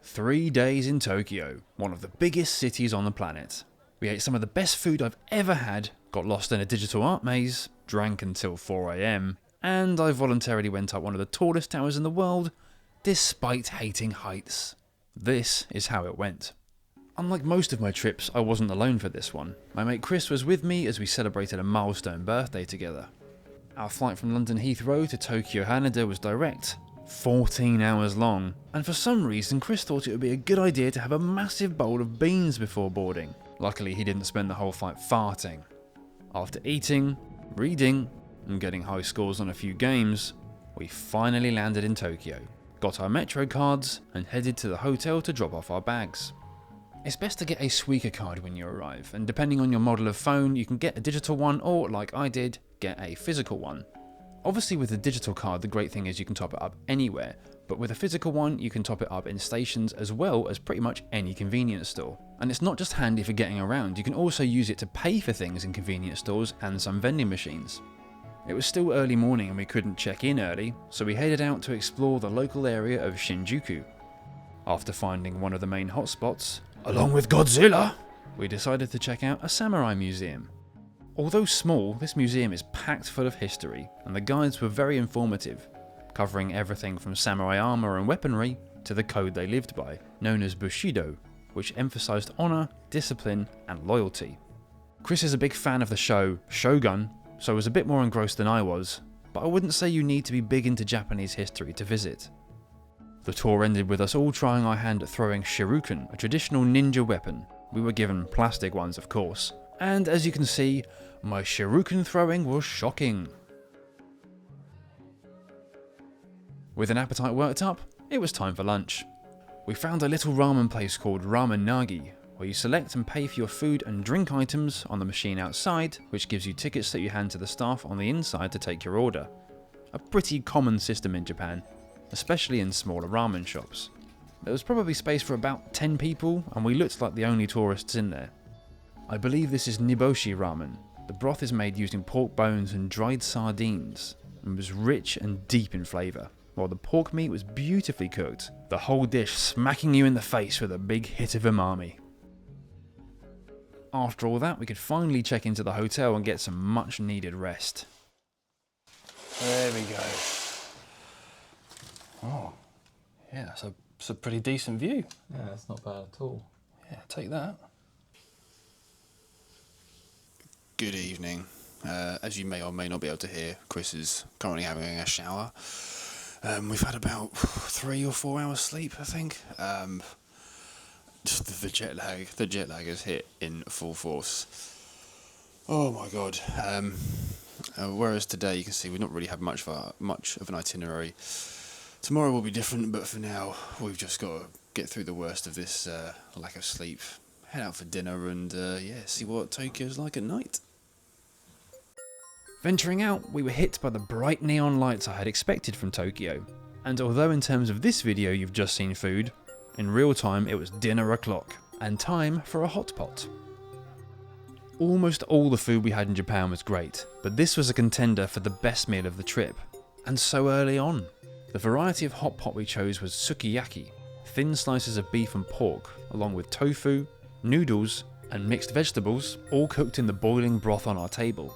3 days in Tokyo, one of the biggest cities on the planet. We ate some of the best food I've ever had, got lost in a digital art maze, drank until 4 AM, and I voluntarily went up one of the tallest towers in the world, despite hating heights. This is how it went. Unlike most of my trips, I wasn't alone for this one. My mate Chris was with me as we celebrated a milestone birthday together. Our flight from London Heathrow to Tokyo Haneda was direct, 14 hours long, and for some reason Chris thought it would be a good idea to have a massive bowl of beans before boarding. Luckily he didn't spend the whole flight farting. After eating, reading, and getting high scores on a few games, we finally landed in Tokyo, got our metro cards, and headed to the hotel to drop off our bags. It's best to get a Suica card when you arrive, and depending on your model of phone you can get a digital one or, like I did, get a physical one. Obviously with the digital card the great thing is you can top it up anywhere, but with a physical one you can top it up in stations as well as pretty much any convenience store. And it's not just handy for getting around, you can also use it to pay for things in convenience stores and some vending machines. It was still early morning and we couldn't check in early, so we headed out to explore the local area of Shinjuku. After finding one of the main hotspots, along with Godzilla, we decided to check out a samurai museum. Although small, this museum is packed full of history, and the guides were very informative, covering everything from samurai armor and weaponry to the code they lived by, known as Bushido, which emphasized honor, discipline, and loyalty. Chris is a big fan of the show Shogun, so was a bit more engrossed than I was, but I wouldn't say you need to be big into Japanese history to visit. The tour ended with us all trying our hand at throwing shuriken, a traditional ninja weapon. We were given plastic ones, of course, and as you can see, my shuriken throwing was shocking. With an appetite worked up, it was time for lunch. We found a little ramen place called Ramen Nagi, where you select and pay for your food and drink items on the machine outside, which gives you tickets that you hand to the staff on the inside to take your order. A pretty common system in Japan, especially in smaller ramen shops. There was probably space for about 10 people, and we looked like the only tourists in there. I believe this is niboshi ramen. The broth is made using pork bones and dried sardines, and was rich and deep in flavour, while the pork meat was beautifully cooked, the whole dish smacking you in the face with a big hit of umami. After all that, we could finally check into the hotel and get some much needed rest. There we go. Oh, yeah, it's a pretty decent view. Yeah, it's not bad at all. Yeah, take that. Good evening. As you may or may not be able to hear, Chris is currently having a shower. We've had about 3 or 4 hours sleep, I think. The jet lag has hit in full force. Oh my god. Whereas today you can see we've not really had much of an itinerary. Tomorrow will be different, but for now we've just got to get through the worst of this lack of sleep. Head out for dinner and see what Tokyo's like at night. Venturing out, we were hit by the bright neon lights I had expected from Tokyo, and although in terms of this video you've just seen food, in real time it was dinner o'clock, and time for a hot pot. Almost all the food we had in Japan was great, but this was a contender for the best meal of the trip, and so early on. The variety of hot pot we chose was sukiyaki, thin slices of beef and pork, along with tofu, noodles, and mixed vegetables, all cooked in the boiling broth on our table.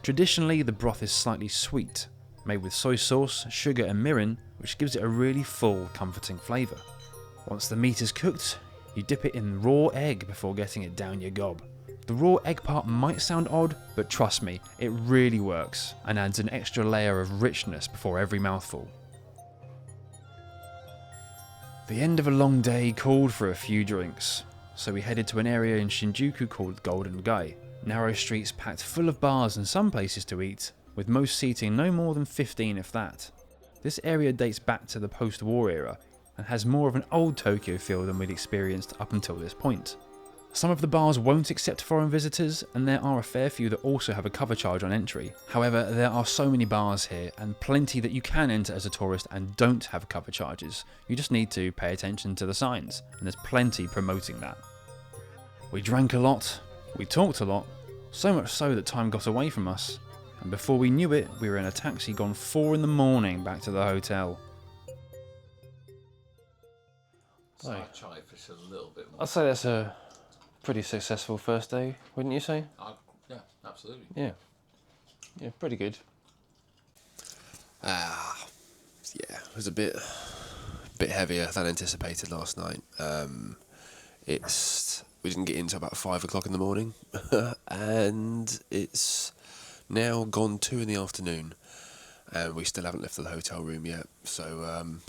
Traditionally, the broth is slightly sweet, made with soy sauce, sugar and mirin, which gives it a really full, comforting flavour. Once the meat is cooked, you dip it in raw egg before getting it down your gob. The raw egg part might sound odd, but trust me, it really works, and adds an extra layer of richness before every mouthful. The end of a long day called for a few drinks, so we headed to an area in Shinjuku called Golden Gai. Narrow streets packed full of bars and some places to eat, with most seating no more than 15 if that. This area dates back to the post-war era, and has more of an old Tokyo feel than we'd experienced up until this point. Some of the bars won't accept foreign visitors, and there are a fair few that also have a cover charge on entry. However, there are so many bars here, and plenty that you can enter as a tourist and don't have cover charges. You just need to pay attention to the signs, and there's plenty promoting that. We drank a lot, we talked a lot, so much so that time got away from us, and before we knew it, we were in a taxi gone 4 in the morning back to the hotel. So I try to fish a little bit more. I'd say that's a pretty successful first day, wouldn't you say? Yeah, absolutely. Yeah. Yeah, pretty good. Yeah, it was a bit heavier than anticipated last night. We didn't get in until about 5 o'clock in the morning, and it's now gone 2 in the afternoon, and we still haven't left the hotel room yet. So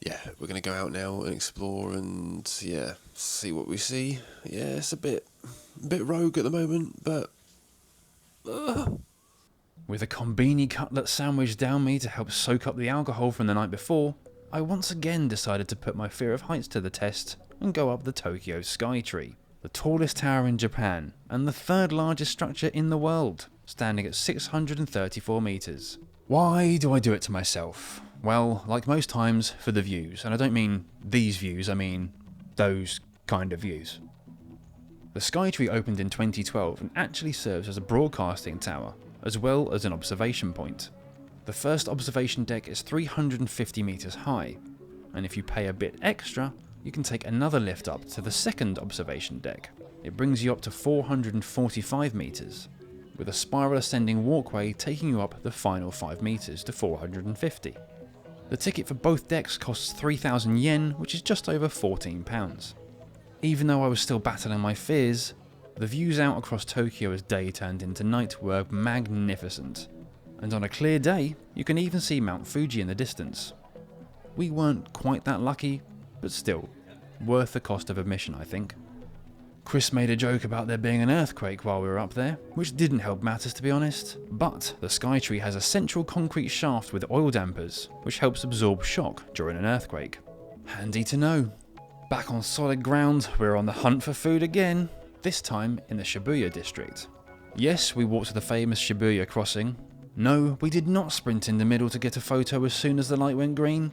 yeah, we're gonna go out now and explore and see what we see. Yeah, it's a bit rogue at the moment, but. With a combini cutlet sandwich down me to help soak up the alcohol from the night before, I once again decided to put my fear of heights to the test and go up the Tokyo Skytree, the tallest tower in Japan and the third largest structure in the world, standing at 634 meters. Why do I do it to myself? Well, like most times, for the views, and I don't mean these views, I mean those kind of views. The Skytree opened in 2012 and actually serves as a broadcasting tower, as well as an observation point. The first observation deck is 350 meters high, and if you pay a bit extra, you can take another lift up to the second observation deck. It brings you up to 445 meters, with a spiral ascending walkway taking you up the final 5 meters to 450. The ticket for both decks costs 3,000 yen, which is just over £14. Even though I was still battling my fears, the views out across Tokyo as day turned into night were magnificent, and on a clear day, you can even see Mount Fuji in the distance. We weren't quite that lucky, but still, worth the cost of admission, I think. Chris made a joke about there being an earthquake while we were up there, which didn't help matters to be honest, but the Skytree has a central concrete shaft with oil dampers, which helps absorb shock during an earthquake. Handy to know. Back on solid ground, we're on the hunt for food again, this time in the Shibuya district. Yes, we walked to the famous Shibuya crossing. No, we did not sprint in the middle to get a photo as soon as the light went green.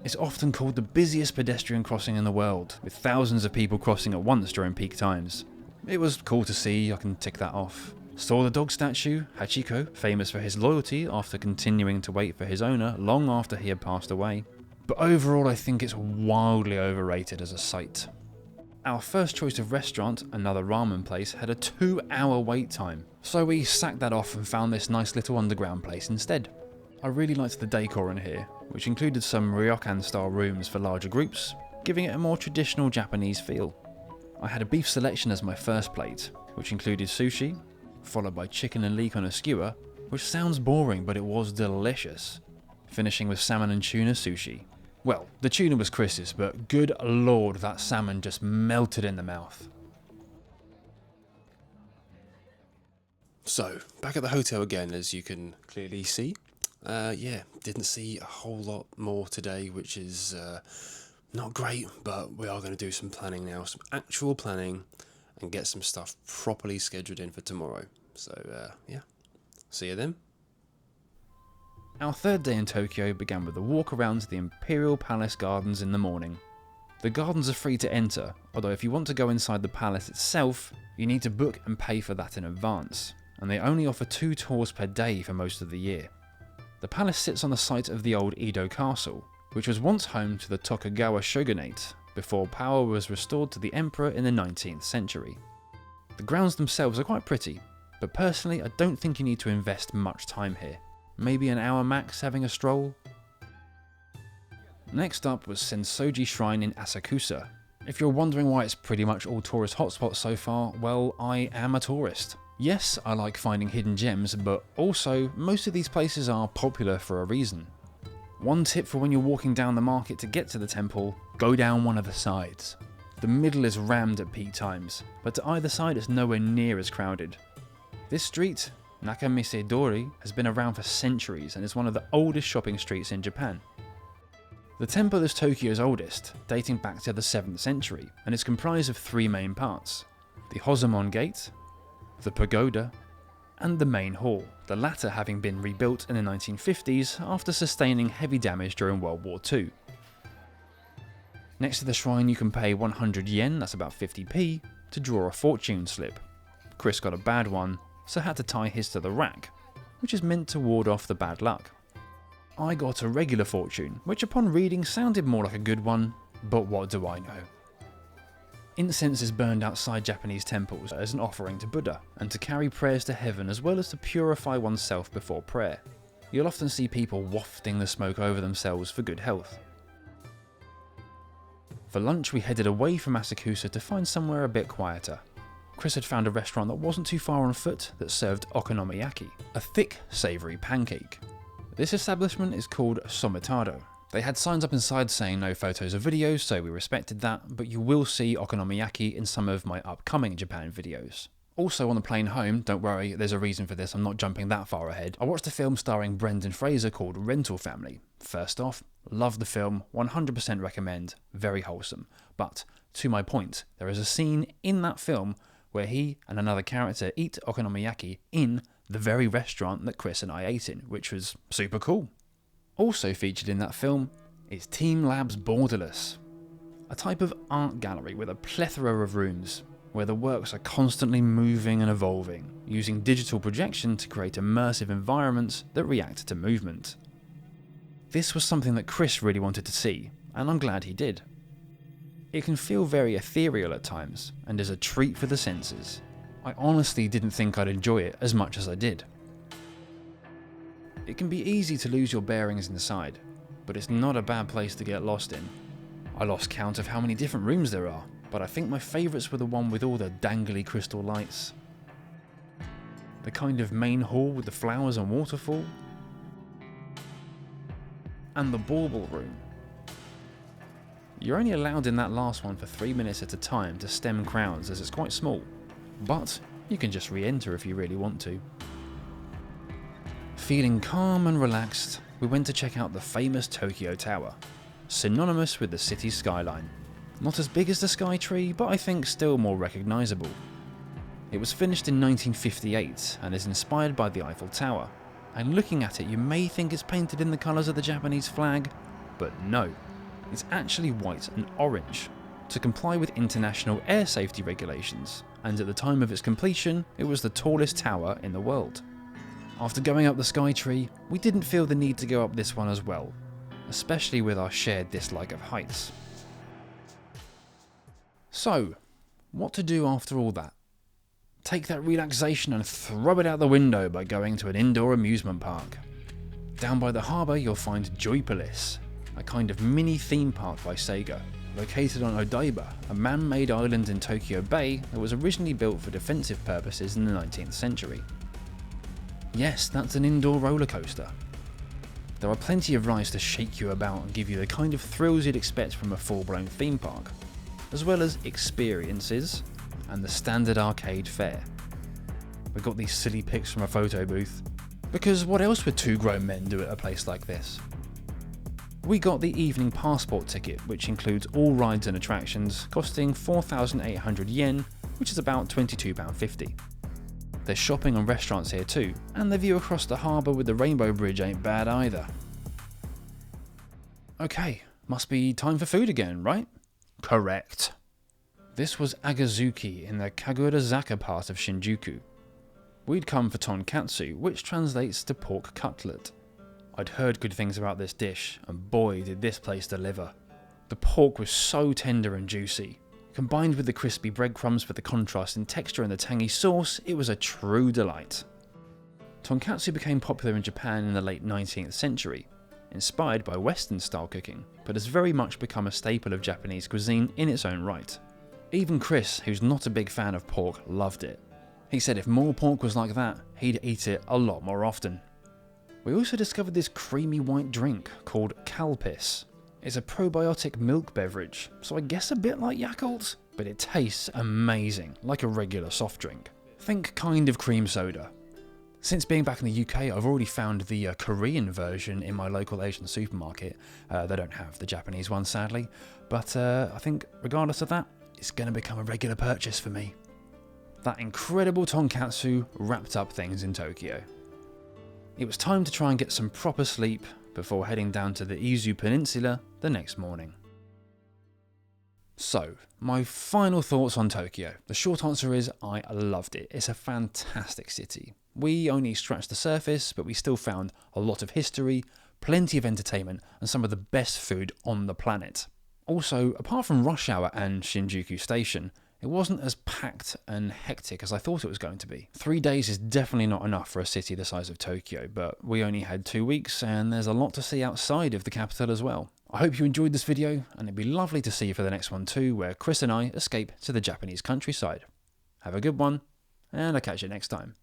It's often called the busiest pedestrian crossing in the world, with thousands of people crossing at once during peak times. It was cool to see, I can tick that off. Saw the dog statue, Hachiko, famous for his loyalty after continuing to wait for his owner long after he had passed away. But overall I think it's wildly overrated as a site. Our first choice of restaurant, another ramen place, had a 2-hour wait time, so we sacked that off and found this nice little underground place instead. I really liked the decor in here, which included some ryokan style rooms for larger groups, giving it a more traditional Japanese feel. I had a beef selection as my first plate, which included sushi, followed by chicken and leek on a skewer, which sounds boring but it was delicious, finishing with salmon and tuna sushi. Well, the tuna was Chris's, but good lord, that salmon just melted in the mouth. So, back at the hotel again, as you can clearly see. Didn't see a whole lot more today, which is not great, but we are going to do some planning now, some actual planning, and get some stuff properly scheduled in for tomorrow. So, see you then. Our third day in Tokyo began with a walk around the Imperial Palace gardens in the morning. The gardens are free to enter, although if you want to go inside the palace itself, you need to book and pay for that in advance, and they only offer 2 tours per day for most of the year. The palace sits on the site of the old Edo castle, which was once home to the Tokugawa shogunate, before power was restored to the emperor in the 19th century. The grounds themselves are quite pretty, but personally I don't think you need to invest much time here. Maybe an hour max having a stroll? Next up was Senso-ji Shrine in Asakusa. If you're wondering why it's pretty much all tourist hotspots so far, well, I am a tourist. Yes, I like finding hidden gems, but also, most of these places are popular for a reason. One tip for when you're walking down the market to get to the temple, go down one of the sides. The middle is rammed at peak times, but to either side it's nowhere near as crowded. This street, Nakamise Dori, has been around for centuries and is one of the oldest shopping streets in Japan. The temple is Tokyo's oldest, dating back to the 7th century, and is comprised of 3 main parts: the Hozomon Gate, the pagoda, and the main hall, the latter having been rebuilt in the 1950s after sustaining heavy damage during World War II. Next to the shrine you can pay 100 yen, that's about 50p, to draw a fortune slip. Chris got a bad one, so had to tie his to the rack, which is meant to ward off the bad luck. I got a regular fortune, which upon reading sounded more like a good one, But what do I know? Incense is burned outside Japanese temples as an offering to Buddha and to carry prayers to heaven, as well as to purify oneself before prayer. You'll often see people wafting the smoke over themselves for good health. For lunch we headed away from Asakusa to find somewhere a bit quieter. Chris had found a restaurant that wasn't too far on foot that served okonomiyaki, a thick, savoury pancake. This establishment is called Sometado. They had signs up inside saying no photos or videos, so we respected that, but you will see okonomiyaki in some of my upcoming Japan videos. Also on the plane home, don't worry, there's a reason for this, I'm not jumping that far ahead, I watched a film starring Brendan Fraser called Rental Family. First off, love the film, 100% recommend, very wholesome. But, to my point, there is a scene in that film where he and another character eat okonomiyaki in the very restaurant that Chris and I ate in, which was super cool. Also featured in that film is TeamLabs Borderless, a type of art gallery with a plethora of rooms where the works are constantly moving and evolving, using digital projection to create immersive environments that react to movement. This was something that Chris really wanted to see, and I'm glad he did. It can feel very ethereal at times, and is a treat for the senses. I honestly didn't think I'd enjoy it as much as I did. It can be easy to lose your bearings inside, but it's not a bad place to get lost in. I lost count of how many different rooms there are, but I think my favourites were the one with all the dangly crystal lights, the kind of main hall with the flowers and waterfall, and the bauble room. You're only allowed in that last one for 3 minutes at a time to stem crowds as it's quite small, but you can just re-enter if you really want to. Feeling calm and relaxed, we went to check out the famous Tokyo Tower, synonymous with the city's skyline. Not as big as the Skytree, but I think still more recognisable. It was finished in 1958 and is inspired by the Eiffel Tower, and looking at it you may think it's painted in the colours of the Japanese flag, but no, it's actually white and orange, to comply with international air safety regulations, and at the time of its completion it was the tallest tower in the world. After going up the Skytree, we didn't feel the need to go up this one as well, especially with our shared dislike of heights. So, what to do after all that? Take that relaxation and throw it out the window by going to an indoor amusement park. Down by the harbour you'll find Joypolis, a kind of mini theme park by Sega, located on Odaiba, a man-made island in Tokyo Bay that was originally built for defensive purposes in the 19th century. Yes, that's an indoor roller coaster. There are plenty of rides to shake you about and give you the kind of thrills you'd expect from a full-blown theme park, as well as experiences and the standard arcade fare. We got these silly pics from a photo booth, because what else would two grown men do at a place like this? We got the evening passport ticket, which includes all rides and attractions, costing 4,800 yen, which is about £22.50. There's shopping and restaurants here too, and the view across the harbour with the Rainbow Bridge ain't bad either. Okay, must be time for food again, right? Correct. This was Agazuki in the Kagurazaka part of Shinjuku. We'd come for tonkatsu, which translates to pork cutlet. I'd heard good things about this dish, and boy did this place deliver. The pork was so tender and juicy. Combined with the crispy breadcrumbs for the contrast in texture and the tangy sauce, it was a true delight. Tonkatsu became popular in Japan in the late 19th century, inspired by Western style cooking, but has very much become a staple of Japanese cuisine in its own right. Even Chris, who's not a big fan of pork, loved it. He said if more pork was like that, he'd eat it a lot more often. We also discovered this creamy white drink called Kalpis. It's a probiotic milk beverage, so I guess a bit like Yakult, but it tastes amazing, like a regular soft drink. Think kind of cream soda. Since being back in the UK, I've already found the Korean version in my local Asian supermarket. They don't have the Japanese one, sadly, but I think regardless of that, it's going to become a regular purchase for me. That incredible tonkatsu wrapped up things in Tokyo. It was time to try and get some proper sleep before heading down to the Izu Peninsula the next morning. So, my final thoughts on Tokyo. The short answer is I loved it. It's a fantastic city. We only scratched the surface, but we still found a lot of history, plenty of entertainment, and some of the best food on the planet. Also, apart from rush hour and Shinjuku Station, it wasn't as packed and hectic as I thought it was going to be. 3 days is definitely not enough for a city the size of Tokyo, but we only had 2 weeks and there's a lot to see outside of the capital as well. I hope you enjoyed this video, and it'd be lovely to see you for the next one too, where Chris and I escape to the Japanese countryside. Have a good one, and I'll catch you next time.